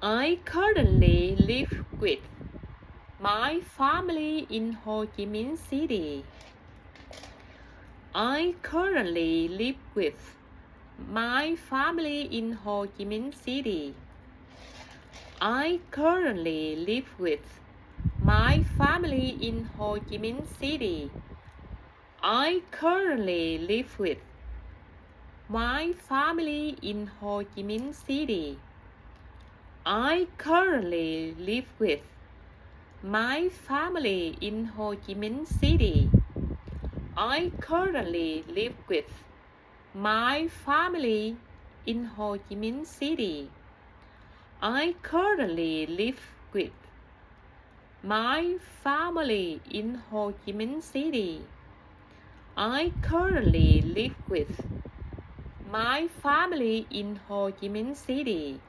I currently live with my family in Ho Chi Minh City. I currently live with my family in Ho Chi Minh City. I currently live with my family in Ho Chi Minh City. I currently live with my family in Ho Chi Minh City. I currently live with my family in Ho Chi Minh City. I currently live with my family in Ho Chi Minh City. I currently live with my family in Ho Chi Minh City. I currently live with my family in Ho Chi Minh City.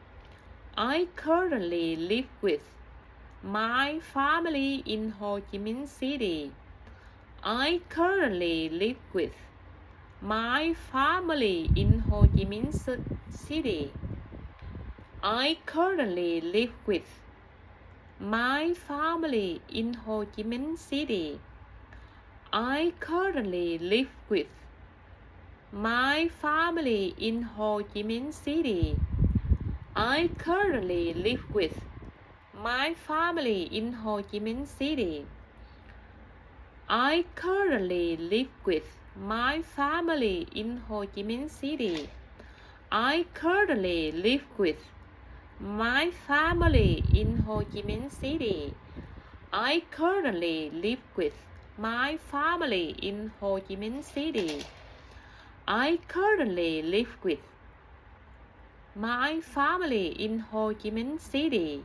I currently live with my family in Ho Chi Minh City. I currently live with my family in Ho Chi Minh City. I currently live with my family in Ho Chi Minh City. I currently live with my family in Ho Chi Minh City. I currently live with my family in Ho Chi Minh City. I currently live with my family in Ho Chi Minh City. I currently live with my family in Ho Chi Minh City. I currently live with my family in Ho Chi Minh City. I currently live with my family in Ho Chi Minh City. I currently live with my family in Ho Chi Minh City. I currently live with my family in Ho Chi Minh City.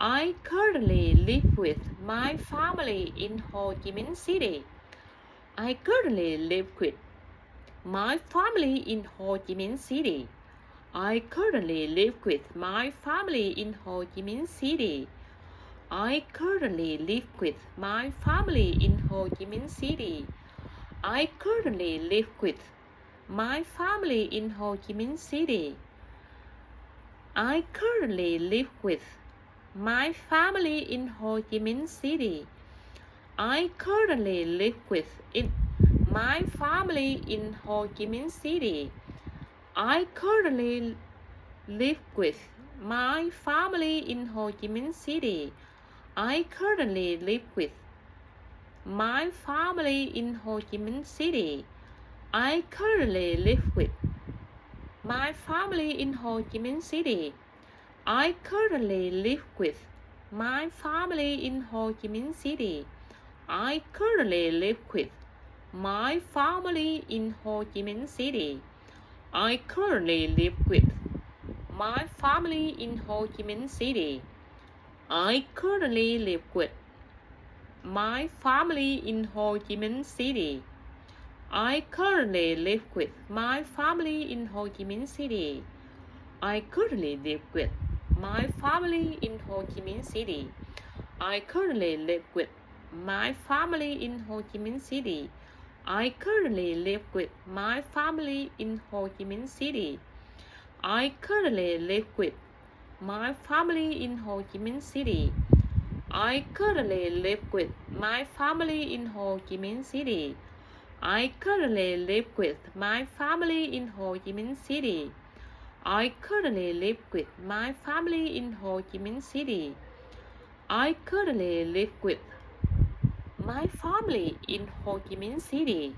I currently live with my family in Ho Chi Minh City. I currently live with my family in Ho Chi Minh City. I currently live with my family in Ho Chi Minh City. I currently live with my family in Ho Chi Minh City. I currently live with my family in Ho Chi Minh City. I currently live with my family in Ho Chi Minh City. I currently live with my family in Ho Chi Minh City. I currently live with my family in Ho Chi Minh City. I currently live with my family in Ho Chi Minh City. I currently live with my family in Ho Chi Minh City. I currently live with my family in Ho Chi Minh City. I currently live with my family in Ho Chi Minh City. I currently live with my family in Ho Chi Minh City. I currently live with my family in Ho Chi Minh City. I currently live with my family in Ho Chi Minh City. I currently live with my family in Ho Chi Minh City. I currently live with my family in Ho Chi Minh City. I currently live with my family in Ho Chi Minh City. I currently live with my family in Ho Chi Minh City. I currently live with my family in Ho Chi Minh City. I currently live with my family in Ho Chi Minh City.